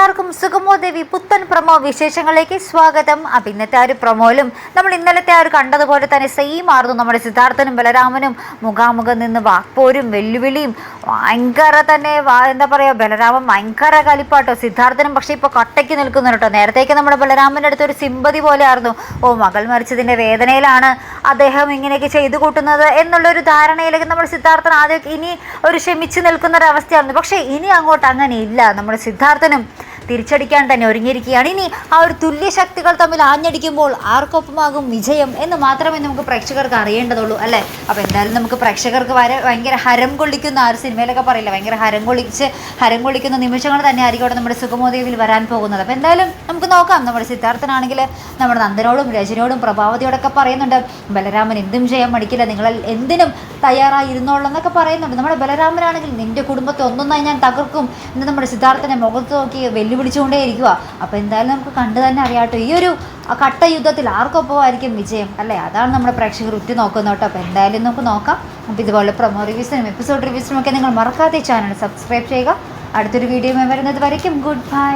എല്ലാവർക്കും സുഗമോ ദേവി പുത്തൻ പ്രൊമോ വിശേഷങ്ങളിലേക്ക് സ്വാഗതം. അപ്പം ഇന്നത്തെ ആ ഒരു പ്രൊമോയിലും നമ്മൾ ഇന്നലത്തെ ആ ഒരു കണ്ടതുപോലെ തന്നെ സെയിം ആയിരുന്നു. നമ്മുടെ സിദ്ധാർത്ഥനും ബലരാമനും മുഖാമുഖം നിന്ന് വാക്പോരും വെല്ലുവിളിയും ഭയങ്കര തന്നെ എന്താ പറയുക, ബലരാമൻ ഭയങ്കര കലിപ്പാട്ടോ. സിദ്ധാർത്ഥനും പക്ഷേ ഇപ്പോൾ കട്ടയ്ക്ക് നിൽക്കുന്നു കേട്ടോ. നേരത്തേക്ക് നമ്മുടെ ബലരാമൻ്റെ അടുത്ത് ഒരു സിമ്പതി പോലെ ആയിരുന്നു. മകൾ മരിച്ചതിൻ്റെ വേദനയിലാണ് അദ്ദേഹം ഇങ്ങനെയൊക്കെ ചെയ്തു കൂട്ടുന്നത് എന്നുള്ളൊരു ധാരണയിലേക്ക് നമ്മുടെ സിദ്ധാർത്ഥൻ ആദ്യം ഇനി ഒരു ക്ഷമിച്ച് നിൽക്കുന്നൊരവസ്ഥയായിരുന്നു. പക്ഷേ ഇനി അങ്ങോട്ട് അങ്ങനെ ഇല്ല. നമ്മുടെ സിദ്ധാർത്ഥനും തിരിച്ചടിക്കാൻ തന്നെ ഒരുങ്ങിയിരിക്കുകയാണ്. ഇനി ആ ഒരു തുല്യ ശക്തികൾ തമ്മിൽ ആഞ്ഞടിക്കുമ്പോൾ ആർക്കൊപ്പമാകും വിജയം എന്ന് മാത്രമേ നമുക്ക് പ്രേക്ഷകർക്ക് അറിയേണ്ടതുള്ളൂ അല്ലേ. അപ്പോൾ എന്തായാലും നമുക്ക് പ്രേക്ഷകർക്ക് ഭയങ്കര ഹരം കൊള്ളിക്കുന്ന ആ ഒരു സിനിമയിലൊക്കെ പറയില്ല, ഭയങ്കര ഹരം കൊള്ളിക്കുന്ന നിമിഷങ്ങൾ തന്നെ ആയിരിക്കും നമ്മുടെ സുഗമോ ദേവിയിൽ വരാൻ പോകുന്നത്. അപ്പോൾ എന്തായാലും നമുക്ക് നോക്കാം. നമ്മുടെ സിദ്ധാർത്ഥനാണെങ്കിൽ നമ്മുടെ നന്ദനോടും രജനോടും പ്രഭാവതിയോടൊക്കെ പറയുന്നുണ്ട്, ബലരാമൻ എന്തും ചെയ്യാൻ മടിക്കില്ല, നിങ്ങൾ എന്തിനും തയ്യാറായിരുന്നോളൂ എന്നൊക്കെ പറയുന്നുണ്ട്. നമ്മുടെ ബലരാമനാണെങ്കിൽ നിൻ്റെ കുടുംബത്തെ ഒന്നൊന്നായി ഞാൻ തകർക്കും എന്ന് നമ്മുടെ സിദ്ധാർത്ഥനെ മുഖത്ത് നോക്കി വെല്ലുവിളിച്ചുകൊണ്ടേ ഇരിക്കുക. അപ്പോൾ എന്തായാലും നമുക്ക് കണ്ടു തന്നെ അറിയാട്ടോ, ഈ ഒരു കട്ട യുദ്ധത്തിൽ ആർക്കൊപ്പമായിരിക്കും വിജയം അല്ലേ. അതാണ് നമ്മുടെ പ്രേക്ഷകർ ഉറ്റു നോക്കുന്നത് കേട്ടോ. അപ്പോൾ എന്തായാലും നമുക്ക് നോക്കാം. അപ്പോൾ ഇതുപോലെ പ്രൊമോ റിവ്യൂസിനും എപ്പിസോഡ് റിവ്യൂസിനും ഒക്കെ നിങ്ങൾ മറക്കാതെ ചാനൽ സബ്സ്ക്രൈബ് ചെയ്യുക. അടുത്തൊരു വീഡിയോ വരുന്നത് വരയ്ക്കും ഗുഡ് ബൈ.